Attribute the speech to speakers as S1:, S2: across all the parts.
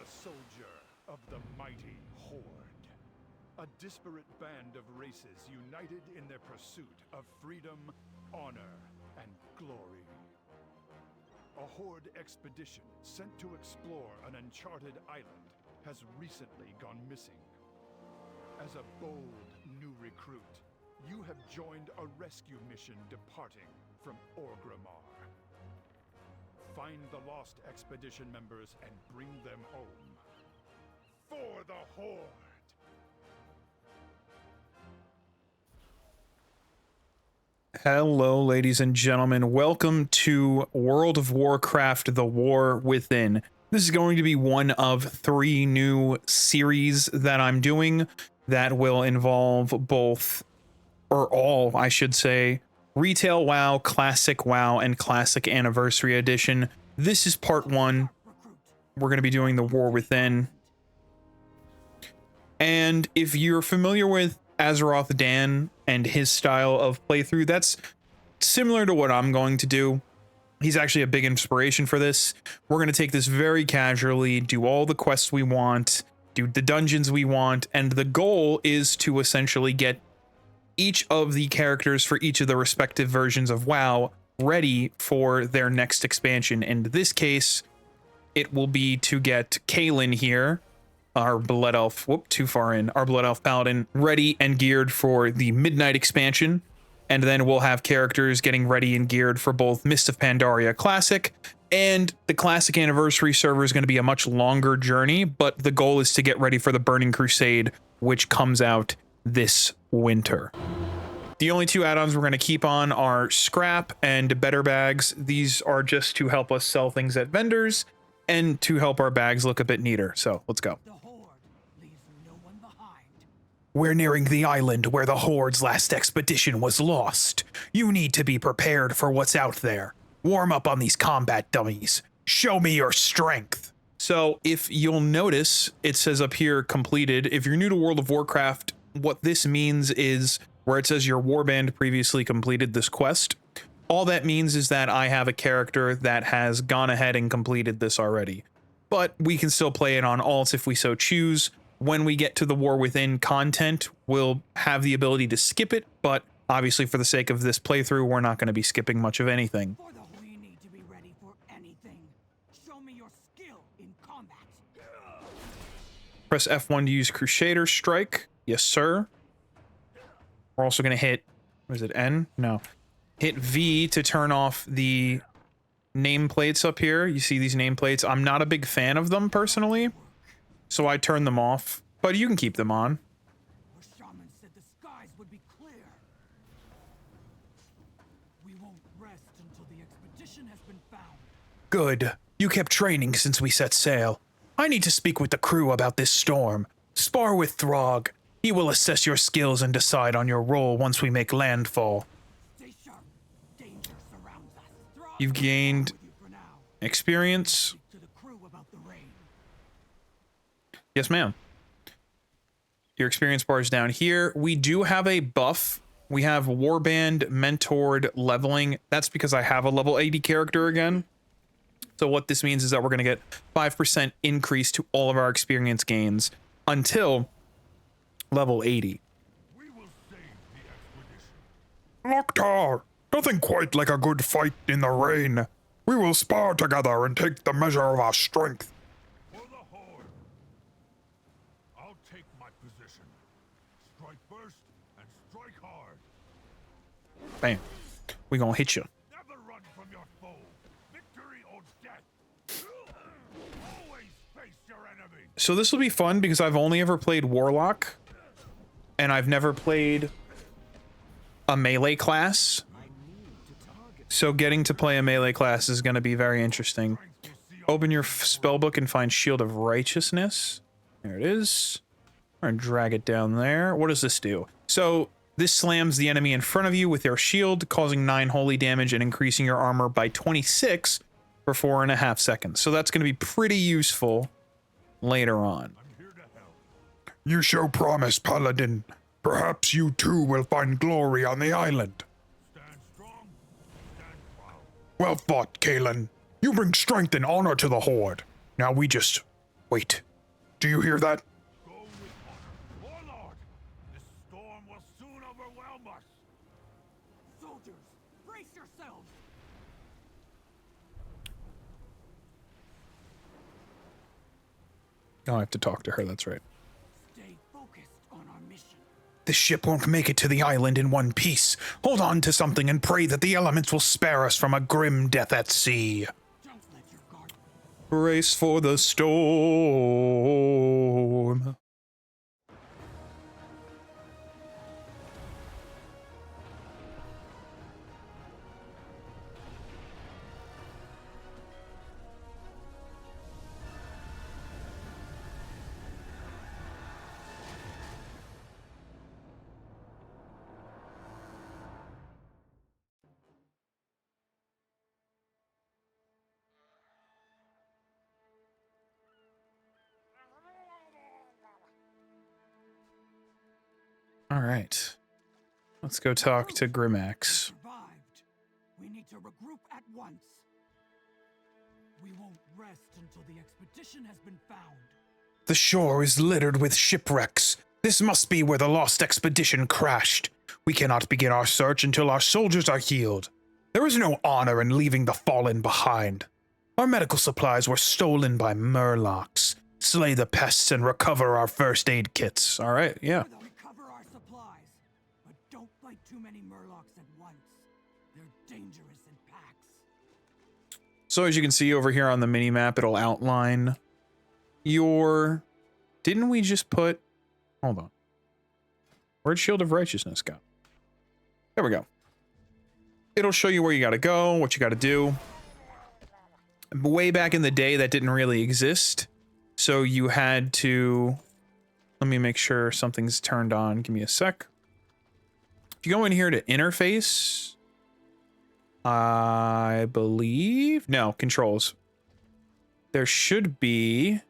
S1: soldier of the mighty Horde. A disparate band of races united in their pursuit of freedom, honor, and glory. A Horde expedition sent to explore an uncharted island has recently gone missing. As a bold new recruit, you have joined a rescue mission departing from Orgrimmar. Find the lost expedition members and bring them home. For the Horde!
S2: Hello, ladies and gentlemen. Welcome to World of Warcraft: The War Within. This is going to be one of 3 new series that I'm doing that will involve both, or all, I should say, Retail WoW, Classic WoW, and Classic Anniversary Edition. This is part 1. We're going to be doing The War Within. And if you're familiar with Azeroth Dan and his style of playthrough, that's similar to what I'm going to do. He's actually a big inspiration for this. We're going to take this very casually, do all the quests we want, do the dungeons we want, and the goal is to essentially get each of the characters for each of the respective versions of WoW ready for their next expansion. In this case, it will be to get Kaelin here, our Blood Elf, too far in, our Blood Elf Paladin, ready and geared for the Midnight expansion. And then we'll have characters getting ready and geared for both Mist of Pandaria Classic, and the Classic Anniversary server is going to be a much longer journey, but the goal is to get ready for the Burning Crusade, which comes out this winter. The only 2 add-ons we're going to keep on are Scrap and Better Bags. These are just to help us sell things at vendors and to help our bags look a bit neater. So let's go. We're nearing the island where the Horde's last expedition was lost. You need to be prepared for what's out there. Warm up on these combat dummies. Show me your strength. So if you'll notice, it says up here completed. If you're new to World of Warcraft, what this means is where it says your warband previously completed this quest. All that means is that I have a character that has gone ahead and completed this already. But we can still play it on alts if we so choose. When we get to the War Within content, we'll have the ability to skip it, but obviously for the sake of this playthrough, we're not going to be skipping much of anything.
S3: We need to be ready for anything. Show me your skill in combat.
S2: Press F1 to use Crusader Strike. Yes, sir. We're also going to hit, what is it, N? No. Hit V to turn off the nameplates up here. You see these nameplates? I'm not a big fan of them personally, so I turn them off, but you can keep them on.
S3: The shaman said the skies would be clear. We won't rest until the expedition has been found.
S2: Good. You kept training since we set sail. I need to speak with the crew about this storm. Spar with Throg. He will assess your skills and decide on your role once we make landfall.
S3: Stay sharp. Danger surrounds us. Throg
S2: You've gained
S3: with you for now.
S2: experience.
S3: Speak to the crew about the rain.
S2: Yes, ma'am. Your experience bar is down here. We do have a buff. We have Warband mentored leveling. That's because I have a level 80 character again. So what this means is that we're going to get 5% increase to all of our experience gains until level 80.
S1: We will save the expedition.
S4: Loktar, nothing quite like a good fight in the rain. We will spar together and take the measure of our strength.
S1: For the Horde. I'll take my position. Strike first and strike hard.
S2: Bam. We gonna hit you.
S1: Never run from your foe. Victory or death. Always face your enemy.
S2: So this will be fun because I've only ever played Warlock, and I've never played a melee class. So getting to play a melee class is going to be very interesting. Open your spellbook and find Shield of Righteousness. There it is. We're going to drag it down there. What does this do? So this slams the enemy in front of you with your shield, causing 9 holy damage and increasing your armor by 26 for 4.5 seconds. So that's going to be pretty useful later on.
S4: You show promise, Paladin. Perhaps you too will find glory on the island.
S1: Stand strong, stand proud.
S4: Well fought, Kaelin. You bring strength and honor to the Horde. Now we just Wait, do you hear that?
S1: Go with honor. Warlord! This storm will soon overwhelm us!
S3: Soldiers, brace yourselves!
S2: Oh, I have to talk to her, that's right.
S3: Stay focused on our mission.
S4: This ship won't make it to the island in one piece. Hold on to something and pray that the elements will spare us from a grim death at sea.
S3: Don't let your guard.
S2: Brace for the storm. All right. Let's go talk to Grimax.
S3: Survived. We need to regroup at once. We won't rest until the expedition has been found.
S4: The shore is littered with shipwrecks. This must be where the lost expedition crashed. We cannot begin our search until our soldiers are healed. There is no honor in leaving the fallen behind. Our medical supplies were stolen by murlocs. Slay the pests and recover our first aid kits.
S2: All right, yeah.
S3: They'll recover our supplies, but don't fight too many murlocs at once. They're dangerous in packs.
S2: So as you can see over here on the mini map, it'll outline your... Didn't we just put... Hold on. Where'd Shield of Righteousness go? There we go. It'll show you where you gotta go, what you gotta do. Way back in the day, that didn't really exist. So you had to... Let me make sure something's turned on. Give me a sec. If you go in here to interface... I believe... No, controls. There should be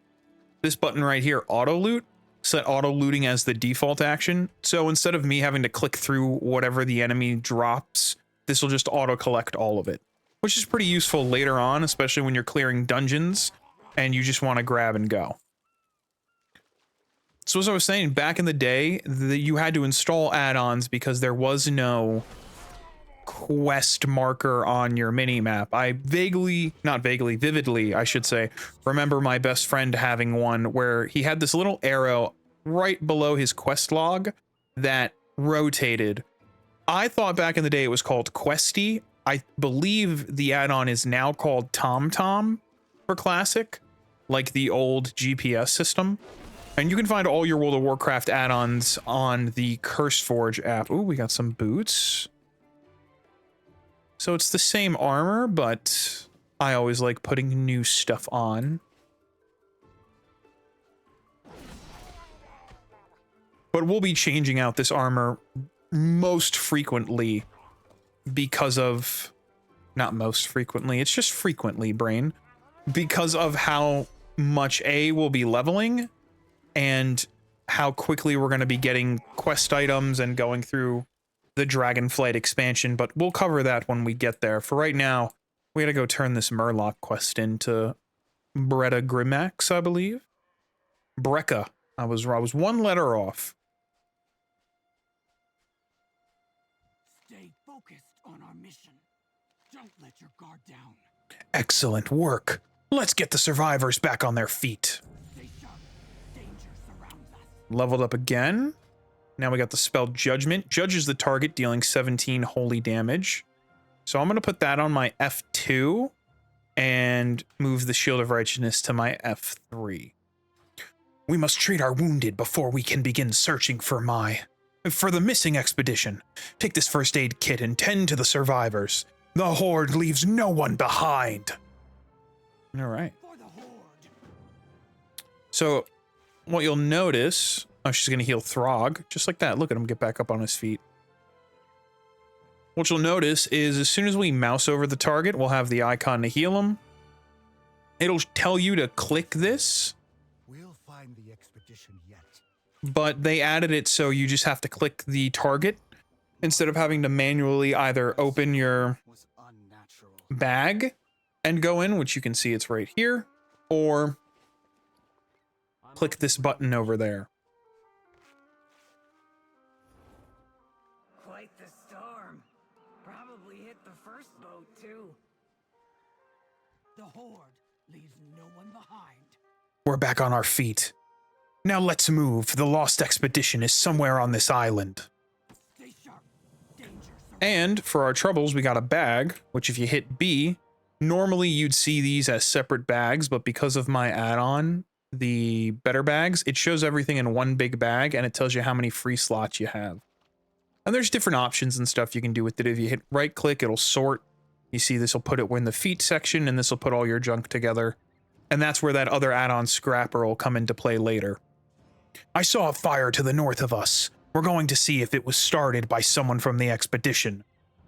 S2: this button right here, auto loot. Set auto looting as the default action. So instead of me having to click through whatever the enemy drops, this will just auto collect all of it, which is pretty useful later on, especially when you're clearing dungeons and you just want to grab and go. So as I was saying, back in the day, you had to install add-ons because there was no quest marker on your mini-map. I vividly, I should say, remember my best friend having one where he had this little arrow right below his quest log that rotated. I thought back in the day it was called Questy. I believe the add-on is now called TomTom for Classic, like the old GPS system. And you can find all your World of Warcraft add-ons on the CurseForge app. Ooh, we got some boots. So it's the same armor, but I always like putting new stuff on. But we'll be changing out this armor most frequently because of... Not most frequently, it's just frequently, brain. Because of how much we'll be leveling and how quickly we're going to be getting quest items and going through the Dragonflight expansion, but we'll cover that when we get there. For right now, we gotta go turn this Murloc quest into Bretta Grimax, I believe. Brecca. I was one letter off.
S3: Stay focused on our mission. Don't let your guard down.
S4: Excellent work. Let's get the survivors back on their feet.
S3: Stay sharp. Danger surrounds us.
S2: Leveled up again. Now we got the spell Judgment. Judges the target, dealing 17 holy damage. So I'm going to put that on my F2 and move the Shield of Righteousness to my F3.
S4: We must treat our wounded before we can begin searching for the missing expedition. Take this first aid kit and tend to the survivors. The Horde leaves no one behind.
S2: All right.
S3: For the Horde.
S2: So what you'll notice... Oh, she's going to heal Throg. Just like that. Look at him get back up on his feet. What you'll notice is as soon as we mouse over the target, we'll have the icon to heal him. It'll tell you to click this.
S1: We'll find the expedition yet.
S2: But they added it so you just have to click the target instead of having to manually either open your bag and go in, which you can see it's right here, or click this button over there.
S5: Quite the storm. Probably hit the first boat, too.
S3: The Horde leaves no one behind.
S4: We're back on our feet. Now let's move. The lost expedition is somewhere on this island.
S3: Stay sharp. Danger surrounds.
S2: And for our troubles, we got a bag, which if you hit B, normally you'd see these as separate bags, but because of my add-on, the better bags, it shows everything in one big bag and it tells you how many free slots you have. And there's different options and stuff you can do with it. If you hit right click, it'll sort. You see this will put it in the feet section and this will put all your junk together. And that's where that other add-on scrapper will come into play later.
S4: I saw a fire to the north of us. We're going to see if it was started by someone from the expedition.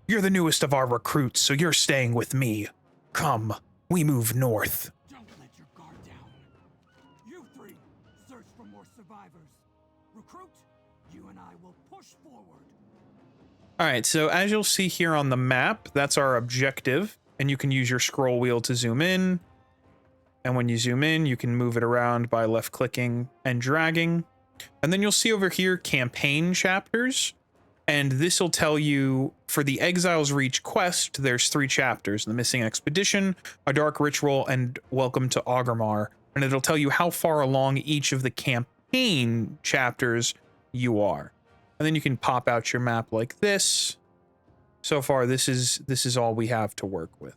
S4: You're the newest of our recruits, so you're staying with me. Come, we move north.
S3: Don't let your guard down. You three, search for more survivors. Recruit, you and I will push forward.
S2: All right, so as you'll see here on the map, that's our objective, and you can use your scroll wheel to zoom in. And when you zoom in, you can move it around by left clicking and dragging. And then you'll see over here campaign chapters. And this will tell you for the Exiles Reach quest, there's 3 chapters: The Missing Expedition, A Dark Ritual, and Welcome to Augermar. And it'll tell you how far along each of the campaign chapters you are. And then you can pop out your map like this. So far, this is all we have to work with.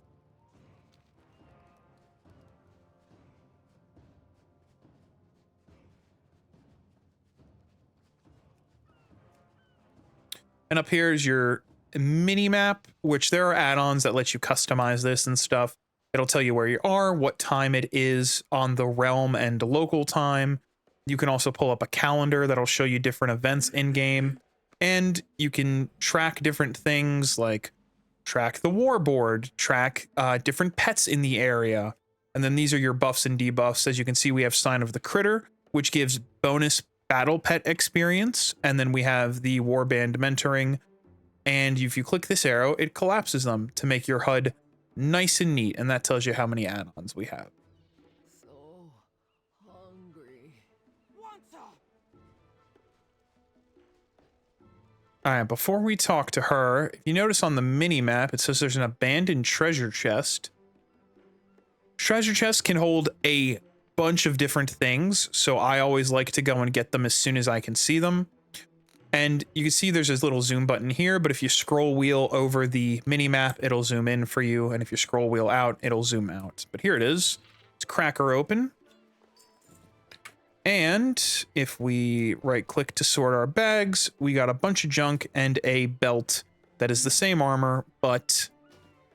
S2: And up here is your mini map, which there are add-ons that let you customize this and stuff. It'll tell you where you are, what time it is on the realm and local time. You can also pull up a calendar that'll show you different events in game. And you can track different things like track the war board, track different pets in the area. And then these are your buffs and debuffs. As you can see, we have Sign of the Critter, which gives bonus battle pet experience. And then we have the warband mentoring. And if you click this arrow, it collapses them to make your HUD nice and neat. And that tells you how many add-ons we have.
S5: So hungry.
S3: Wanza!
S2: All right, before we talk to her, if you notice on the mini map, it says there's an abandoned treasure chest. Treasure chests can hold a bunch of different things, so I always like to go and get them as soon as I can see them. And you can see there's this little zoom button here, but if you scroll wheel over the mini map, it'll zoom in for you, and if you scroll wheel out, it'll zoom out. But here it is. Let's crack her open. And if we right click to sort our bags, we got a bunch of junk and a belt that is the same armor, but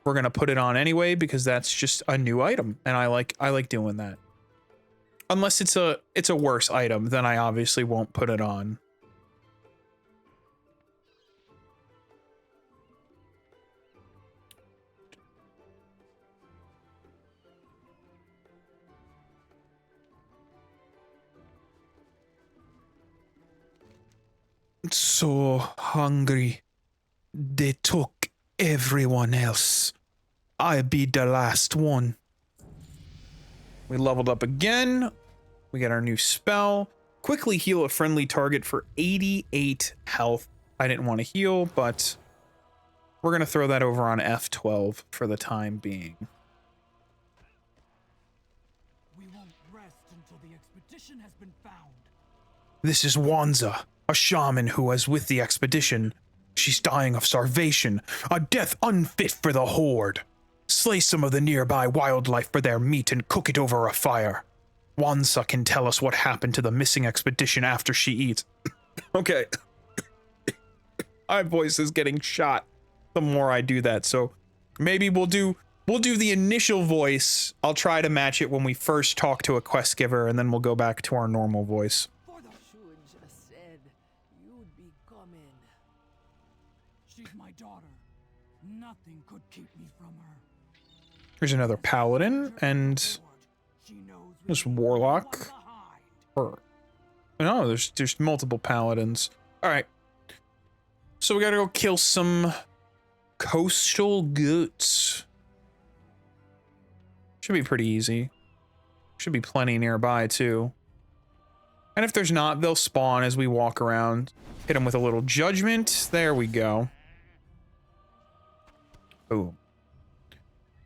S2: we're gonna put it on anyway because that's just a new item, and I like doing that. Unless it's a worse item, then I obviously won't put it on.
S4: So hungry. They took everyone else. I be the last one.
S2: We leveled up again. We get our new spell. Quickly heal a friendly target for 88 health. I didn't want to heal, but we're going to throw that over on F12 for the time being.
S3: We won't rest until the expedition has been found.
S4: This is Wanza, a shaman who was with the expedition. She's dying of starvation, a death unfit for the Horde. Slay some of the nearby wildlife for their meat and cook it over a fire. Wanza can tell us what happened to the missing expedition after she eats.
S2: Okay. My voice is getting shot the more I do that, so maybe we'll do the initial voice. I'll try to match it when we first talk to a quest giver, and then we'll go back to our normal voice.
S3: For the
S5: Should just said you'd be coming.
S3: She's my daughter. Nothing could keep me from her.
S2: Here's another paladin, and
S3: She knows we
S2: this
S3: leave no
S2: warlock.
S3: one behind.
S2: Her. No, there's multiple paladins. All right. So we gotta go kill some coastal goats. Should be pretty easy. Should be plenty nearby too. And if there's not, they'll spawn as we walk around. Hit them with a little judgment. There we go. Boom.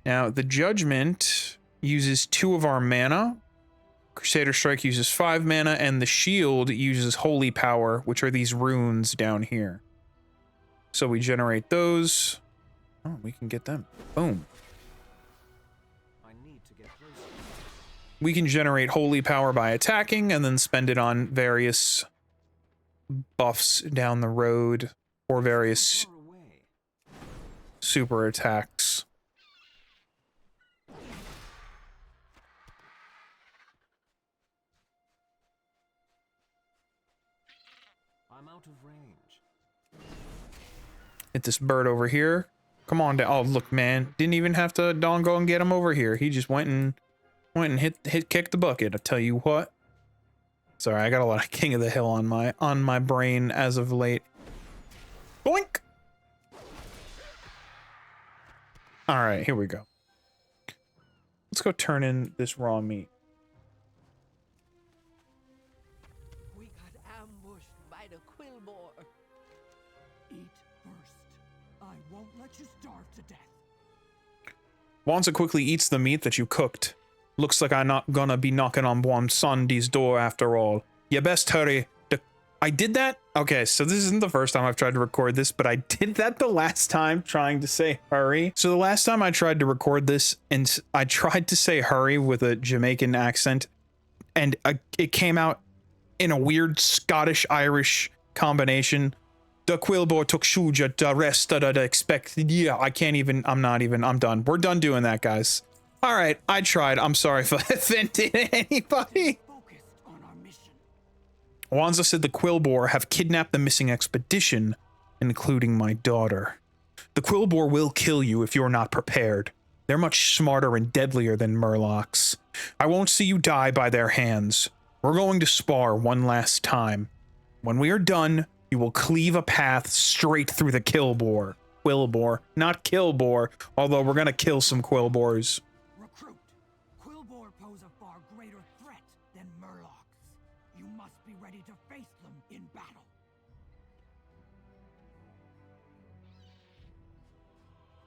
S2: Now, the judgment uses 2 of our mana. Crusader Strike uses 5 mana, and the shield uses holy power, which are these runes down here. So we generate those. Oh, we can get them. Boom. We can generate holy power by attacking and then spend it on various buffs down the road or various super attacks.
S6: I'm out of range.
S2: Hit this bird over here. Come on down. Oh, look, man. Didn't even have to go and get him over here. He just went and kicked the bucket. I'll tell you what. Sorry, I got a lot of King of the Hill on my brain as of late. Boink! Alright, here we go. Let's go turn in this raw meat.
S5: We got ambushed by the Quillbore.
S3: Eat first. I won't let you starve to death.
S2: Wanza quickly eats the meat that you cooked. Looks like I'm not gonna be knocking on Bwamsandi's door after all. You best hurry. I did that? Okay, so this isn't the first time I've tried to record this, but I did that the last time trying to say hurry. So the last time I tried to record this, and I tried to say hurry with a Jamaican accent, and it came out in a weird Scottish-Irish combination. The Quillbore took Shuja, the rest of the expected. Yeah, I can't even, I'm done. We're done doing that, guys. All right, I tried. I'm sorry if I offended anybody.
S3: Focused on our mission.
S2: Wanza said the Quillbore have kidnapped the missing expedition, including my daughter. The Quillbore will kill you if you're not prepared. They're much smarter and deadlier than Murlocs. I won't see you die by their hands. We're going to spar one last time. When we are done, you will cleave a path straight through the Quillbore. Quillbore, not Killbore, although we're gonna kill some Quillbores.
S3: Recruit. Quillbore pose a far greater threat than Murlocs. You must be ready to face them in battle.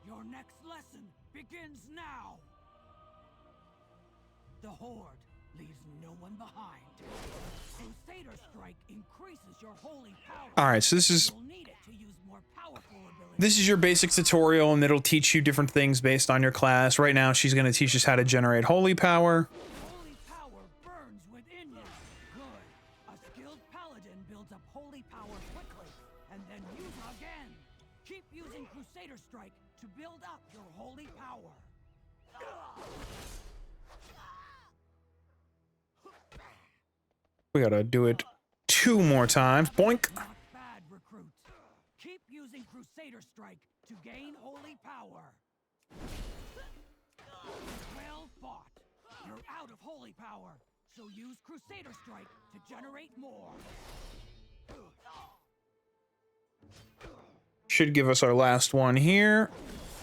S3: Your next lesson begins now. The Horde leaves no one behind. Crusader Strike increases your holy power.
S2: All right, so this is
S3: You'll need it to use more powerful abilities.
S2: This is your basic tutorial, and it'll teach you different things based on your class. Right now, she's going to teach us how to generate holy power.
S3: Holy power burns within you. Good. A skilled paladin builds up holy power quickly, and then use again. Keep using Crusader Strike to build up your holy power.
S2: We gotta do it 2 more times. Boink.
S3: Not bad, recruit. Keep using Crusader Strike to gain holy power. Well fought. You're out of holy power, so use Crusader Strike to generate more.
S2: Should give us our last one here.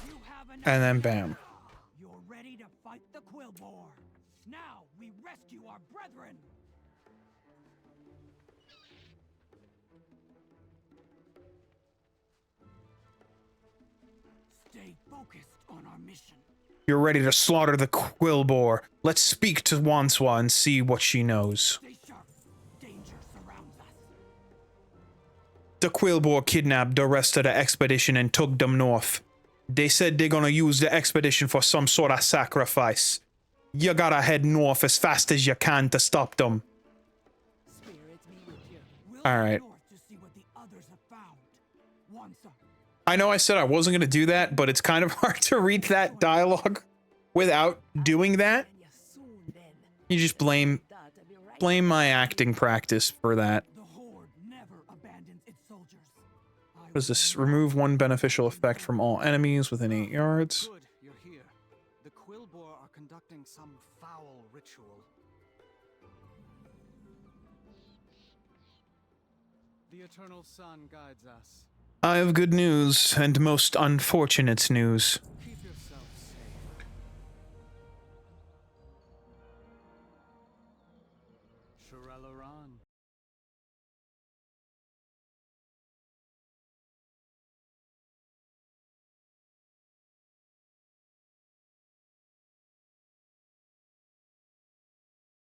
S3: You have an
S2: And then bam.
S3: You're ready to fight the Quillbore. Now we rescue our brethren. Stay focused on our mission.
S2: You're ready to slaughter the Quillbore. Let's speak to Wanswa and see what she knows.
S3: Stay sharp. Danger surrounds us.
S2: The Quillbore kidnapped the rest of the expedition and took them north. They said they're gonna use the expedition for some sort of sacrifice. You gotta head north as fast as you can to stop them.
S5: Spirits be with you.
S3: We'll
S2: All
S3: go
S2: right.
S3: north to see what the others have found. Once
S2: I know I said I wasn't gonna do that, but it's kind of hard to read that dialogue without doing that.
S5: And you soon then.
S2: You just blame
S5: That'll be right.
S2: my acting practice for that.
S3: the Horde never abandons its soldiers.
S2: What is this? Remove 1 beneficial effect from all enemies within 8 yards.
S6: Good, you're here. The Quillbore are conducting some foul ritual. The Eternal Sun guides us.
S2: I have good news and most unfortunate news.
S6: Keep yourself safe. Shirella Ran.